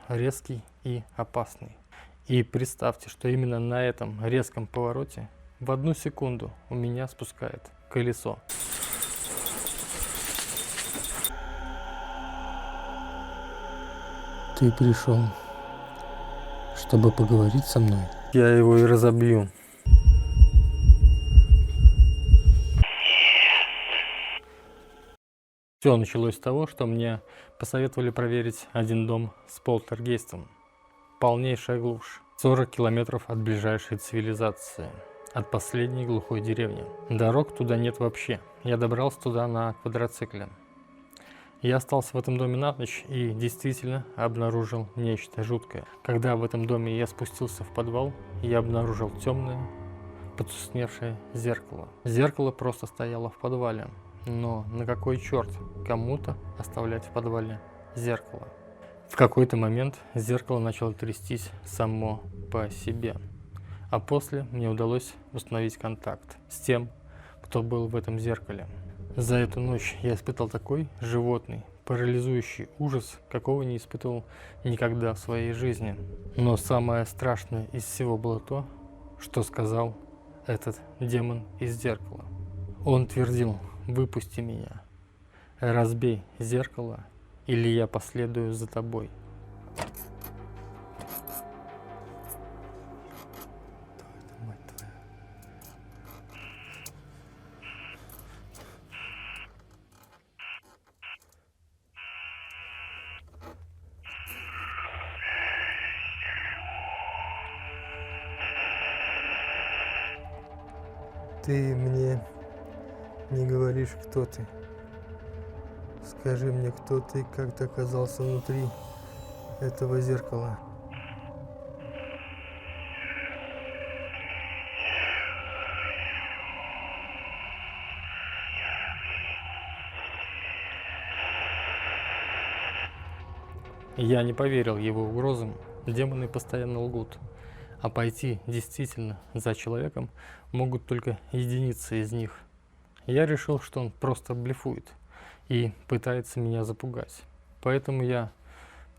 резкий и опасный. И представьте, что именно на этом резком повороте в 1 секунду у меня спускает колесо. Ты пришел, чтобы поговорить со мной? Я его и разобью. Все началось с того, что мне посоветовали проверить один дом с полтергейстом. Полнейшая глушь. 40 километров от ближайшей цивилизации. От последней глухой деревни. Дорог туда нет вообще. Я добрался туда на квадроцикле. Я остался в этом доме на ночь и действительно обнаружил нечто жуткое. Когда в этом доме я спустился в подвал, я обнаружил темное, потускневшее зеркало. Зеркало просто стояло в подвале. Но на какой черт кому-то оставлять в подвале зеркало? В какой-то момент зеркало начало трястись само по себе. А после мне удалось установить контакт с тем, кто был в этом зеркале. За эту ночь я испытал такой животный, парализующий ужас, какого не испытывал никогда в своей жизни. Но самое страшное из всего было то, что сказал этот демон из зеркала. Он твердил: «Выпусти меня, разбей зеркало, или я последую за тобой». Ты мне не говоришь, кто ты. Скажи мне, кто ты, как ты оказался внутри этого зеркала. Я не поверил его угрозам. Демоны постоянно лгут. А пойти действительно за человеком могут только единицы из них. Я решил, что он просто блефует и пытается меня запугать. Поэтому я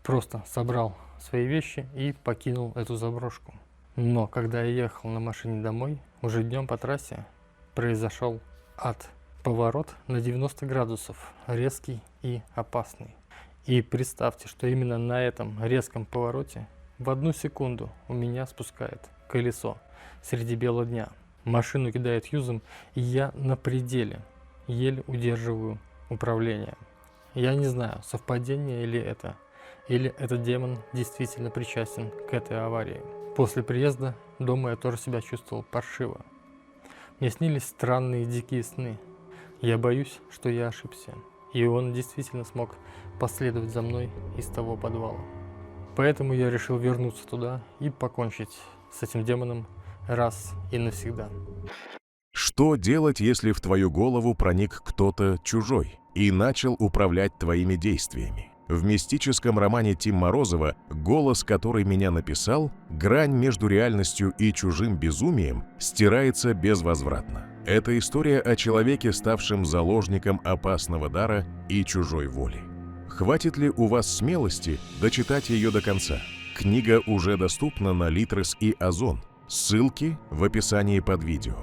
просто собрал свои вещи и покинул эту заброшку. Но когда я ехал на машине домой, уже днем по трассе произошел ад. Поворот на 90 градусов, резкий и опасный. И представьте, что именно на этом резком повороте в 1 секунду у меня спускает колесо среди бела дня. Машину кидает юзом, и я на пределе, еле удерживаю управление. Я не знаю, совпадение или этот демон действительно причастен к этой аварии. После приезда дома я тоже себя чувствовал паршиво. Мне снились странные дикие сны. Я боюсь, что я ошибся, и он действительно смог последовать за мной из того подвала. Поэтому я решил вернуться туда и покончить с этим демоном раз и навсегда. Что делать, если в твою голову проник кто-то чужой и начал управлять твоими действиями? В мистическом романе Тим Морозова «Голос, который меня написал», грань между реальностью и чужим безумием стирается безвозвратно. Это история о человеке, ставшем заложником опасного дара и чужой воли. Хватит ли у вас смелости дочитать ее до конца? Книга уже доступна на Литрес и Озон. Ссылки в описании под видео.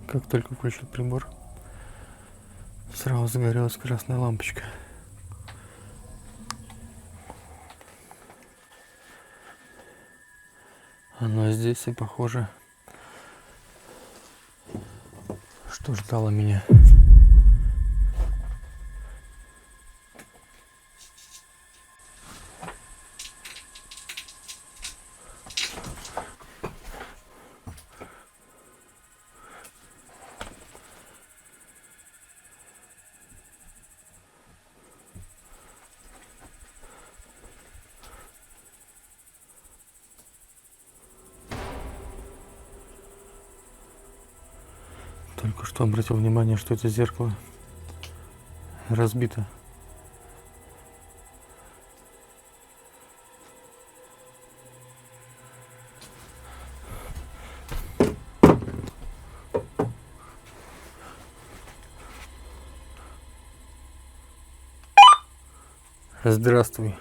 Как только включил прибор, сразу загорелась красная лампочка. Оно здесь и похоже, что ждало меня. только что обратил внимание, что это зеркало разбито. Здравствуй.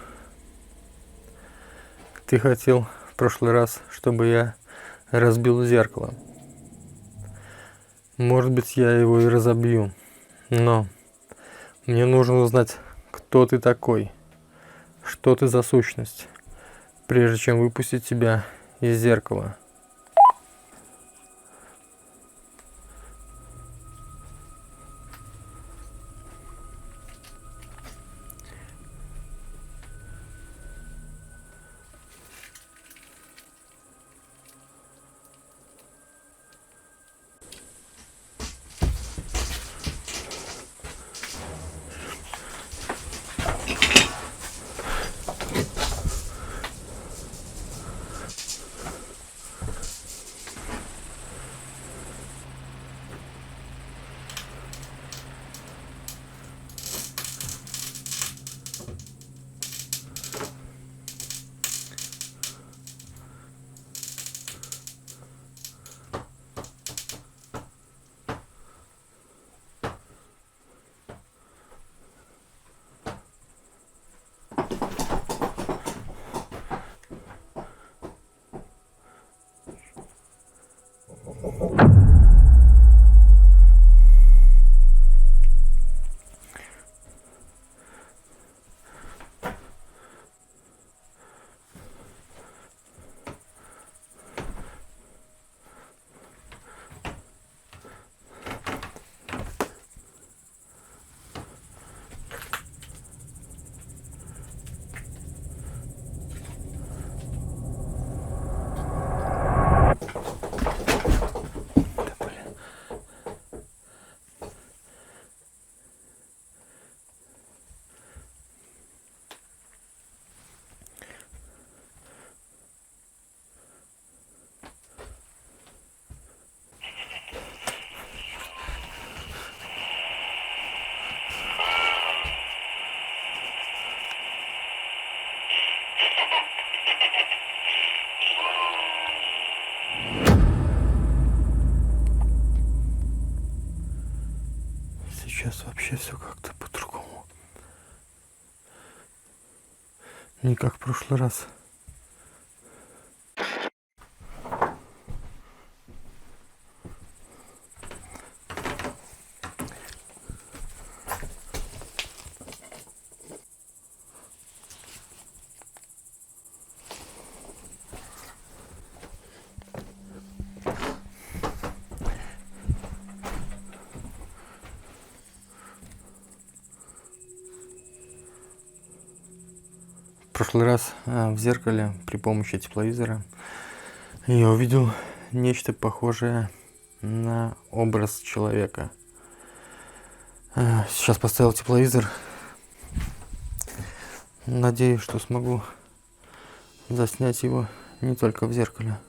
Ты хотел в прошлый раз, чтобы я разбил зеркало. Может быть, я его и разобью. Но мне нужно узнать, кто ты такой, что ты за сущность, прежде чем выпустить тебя из зеркала. Сейчас вообще все как-то по-другому. Не как в прошлый раз. В прошлый раз в зеркале при помощи тепловизора я увидел нечто похожее на образ человека. Сейчас поставил тепловизор. Надеюсь, что смогу заснять его не только в зеркале.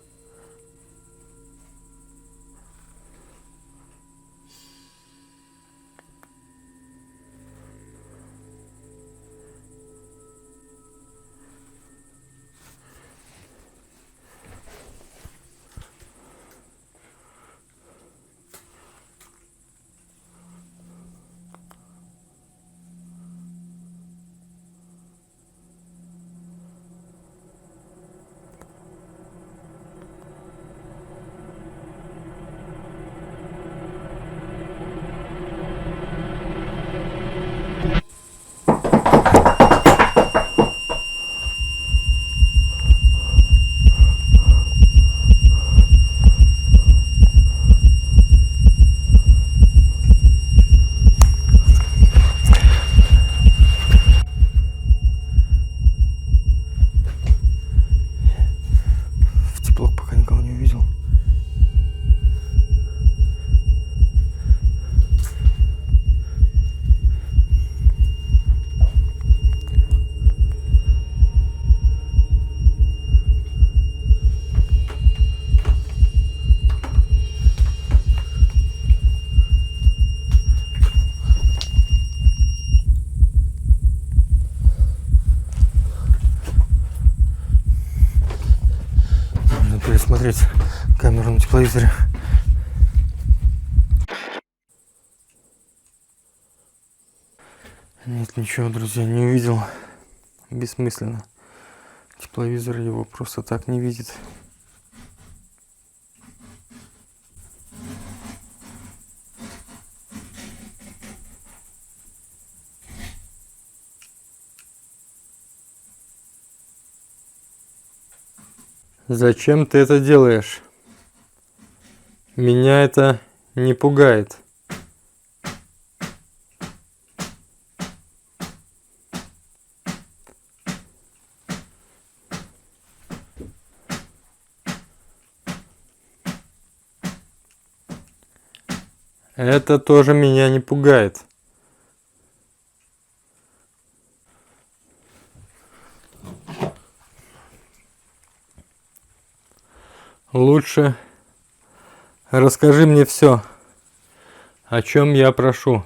посмотреть камеру на тепловизоре. Нет, ничего, друзья, не увидел. Бессмысленно. Тепловизор его просто так не видит. Зачем ты это делаешь? Меня это не пугает. Это тоже меня не пугает. Лучше расскажи мне все, о чем я прошу.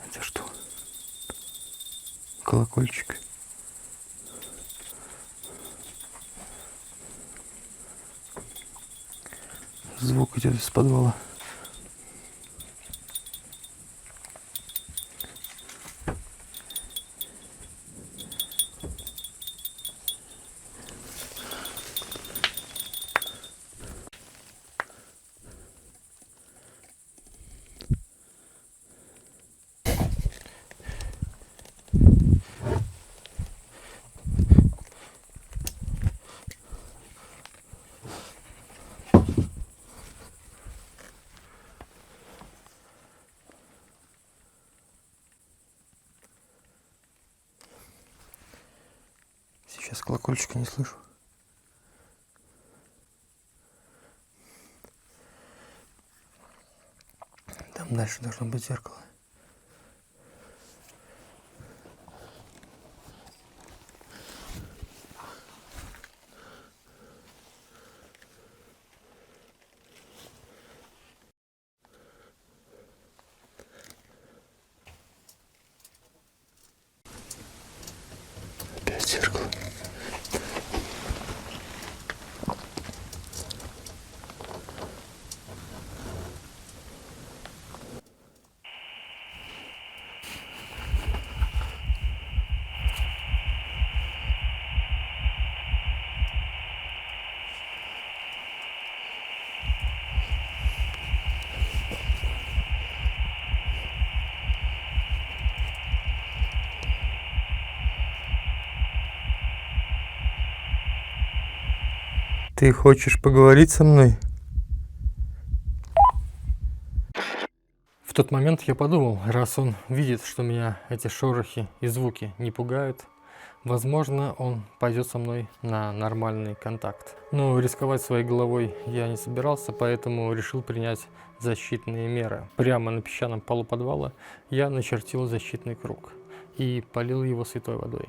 Это что? Колокольчик. Звук идет из подвала. Сейчас колокольчика не слышу. Там дальше должно быть зеркало. Опять зеркало. Ты хочешь поговорить со мной? В тот момент я подумал, раз он видит, что меня эти шорохи и звуки не пугают, возможно, он пойдет со мной на нормальный контакт. Но рисковать своей головой я не собирался, поэтому решил принять защитные меры. Прямо на песчаном полу подвала я начертил защитный круг и полил его святой водой.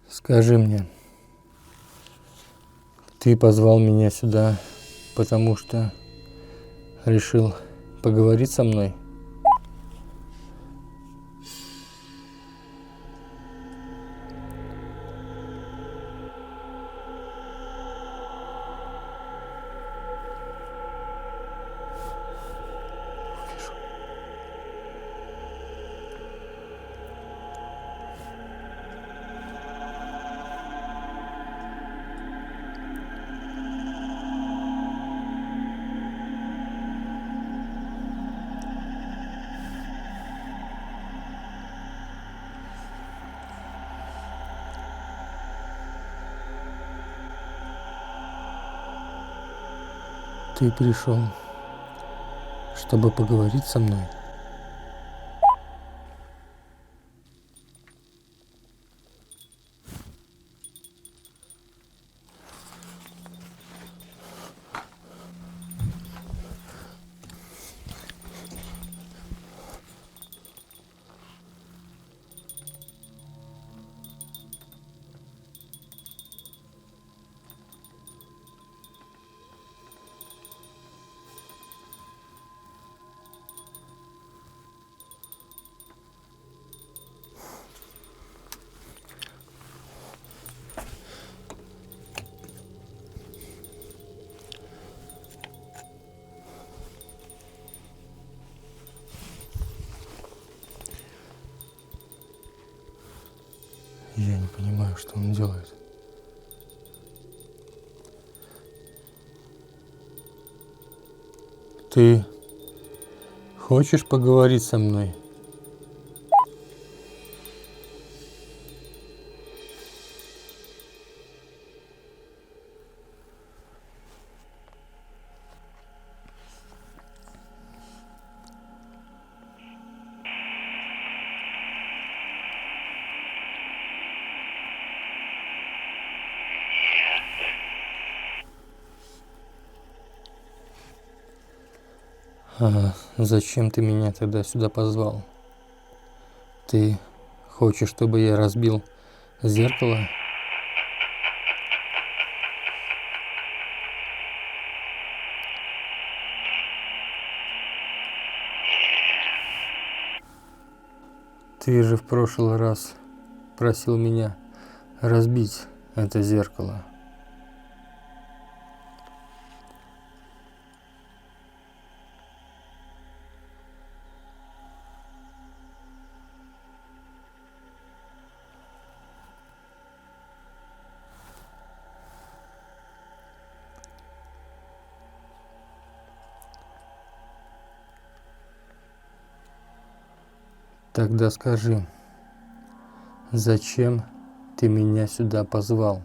Скажи мне, Ты позвал меня сюда, потому что решил поговорить со мной? Ты пришел, чтобы поговорить со мной? Я не понимаю, что он делает. Ты хочешь поговорить со мной? А зачем ты меня тогда сюда позвал? Ты хочешь, чтобы я разбил зеркало? Ты же в прошлый раз просил меня разбить это зеркало. Тогда скажи, зачем ты меня сюда позвал?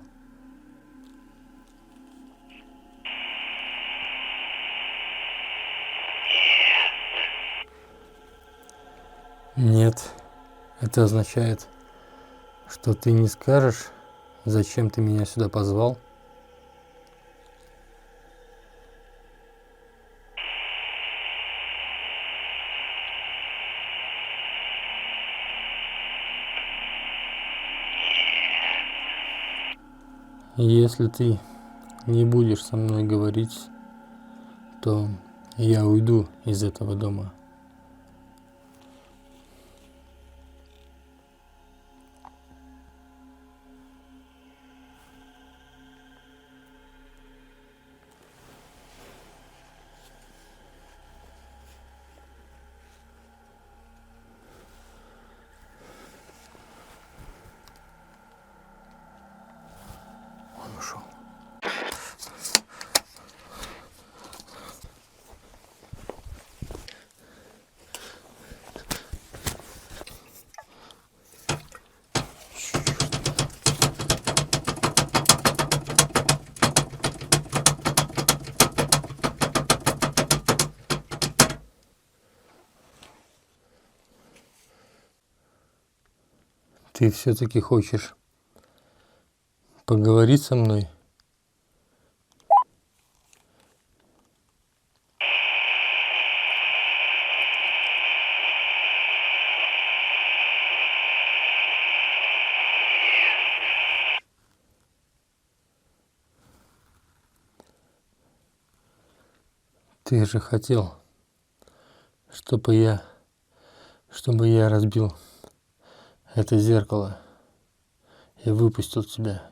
Нет, это означает, что ты не скажешь, зачем ты меня сюда позвал? Если ты не будешь со мной говорить, то я уйду из этого дома. Он ушел. Ты все-таки хочешь поговорить со мной? Ты же хотел, чтобы я разбил это зеркало и выпустил тебя.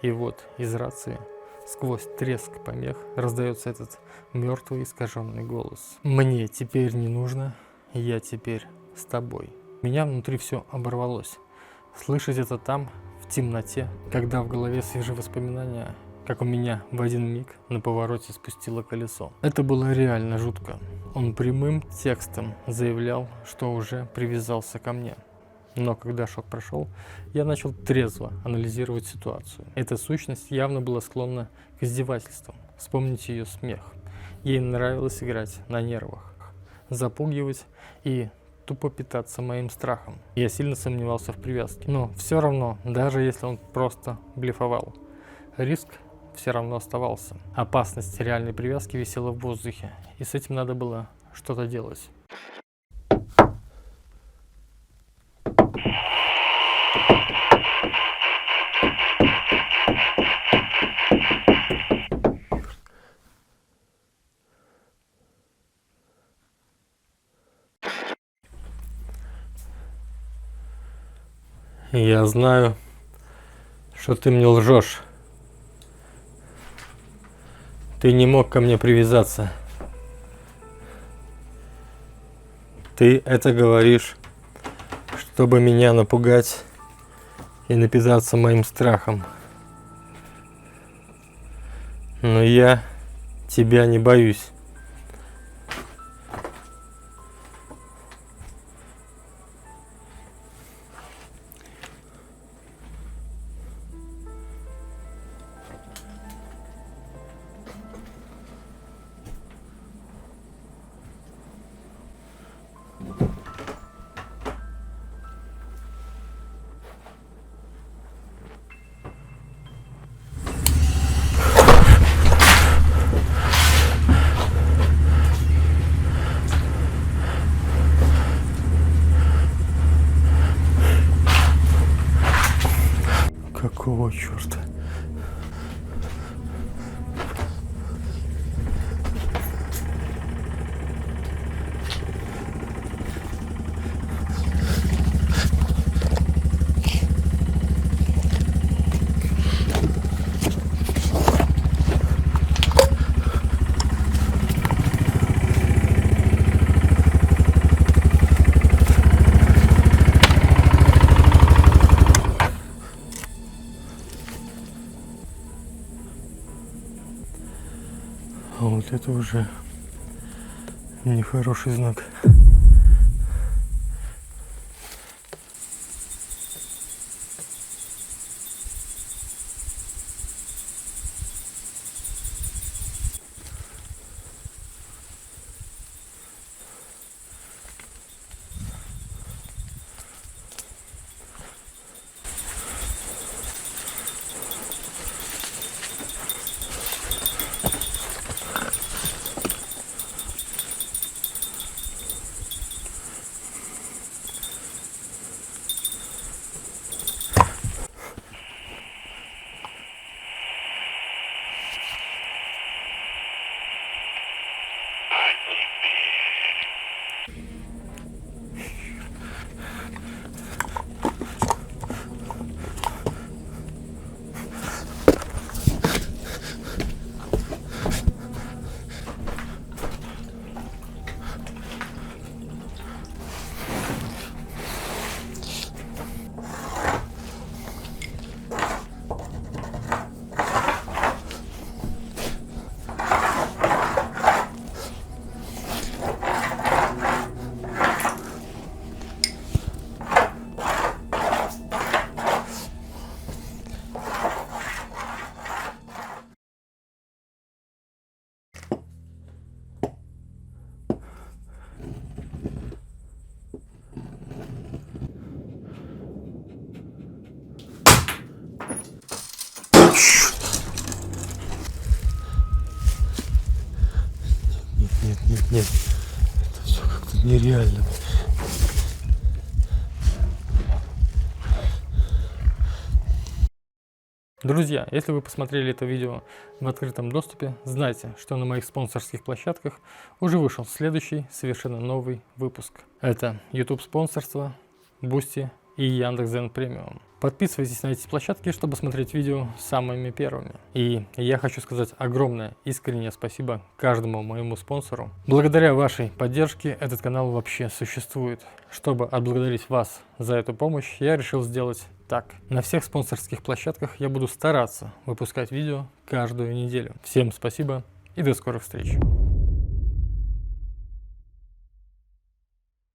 И вот из рации сквозь треск помех раздается этот мертвый искаженный голос. Мне теперь не нужно, я теперь с тобой. У меня внутри все оборвалось. Слышать это там, в темноте, когда в голове свежие воспоминания, как у меня в один миг на повороте спустило колесо. Это было реально жутко. Он прямым текстом заявлял, что уже привязался ко мне. Но когда шок прошел, я начал трезво анализировать ситуацию. Эта сущность явно была склонна к издевательствам. Вспомните ее смех. Ей нравилось играть на нервах, запугивать и тупо питаться моим страхом. Я сильно сомневался в привязке. Но все равно, даже если он просто блефовал, риск все равно оставался. Опасность реальной привязки висела в воздухе, и с этим надо было что-то делать. Я знаю, что ты мне лжешь. Ты не мог ко мне привязаться. Ты это говоришь, чтобы меня напугать и напитаться моим страхом. Но я тебя не боюсь. Какого черта? А вот это уже нехороший знак. нет. Это все как-то нереально. Друзья, если вы посмотрели это видео в открытом доступе, знайте, что на моих спонсорских площадках уже вышел следующий совершенно новый выпуск. Это YouTube спонсорство, Boosty и Яндекс.Дзен Премиум. Подписывайтесь на эти площадки, чтобы смотреть видео самыми первыми. И я хочу сказать огромное искреннее спасибо каждому моему спонсору. Благодаря вашей поддержке этот канал вообще существует. Чтобы отблагодарить вас за эту помощь, я решил сделать так. На всех спонсорских площадках я буду стараться выпускать видео каждую неделю. Всем спасибо и до скорых встреч.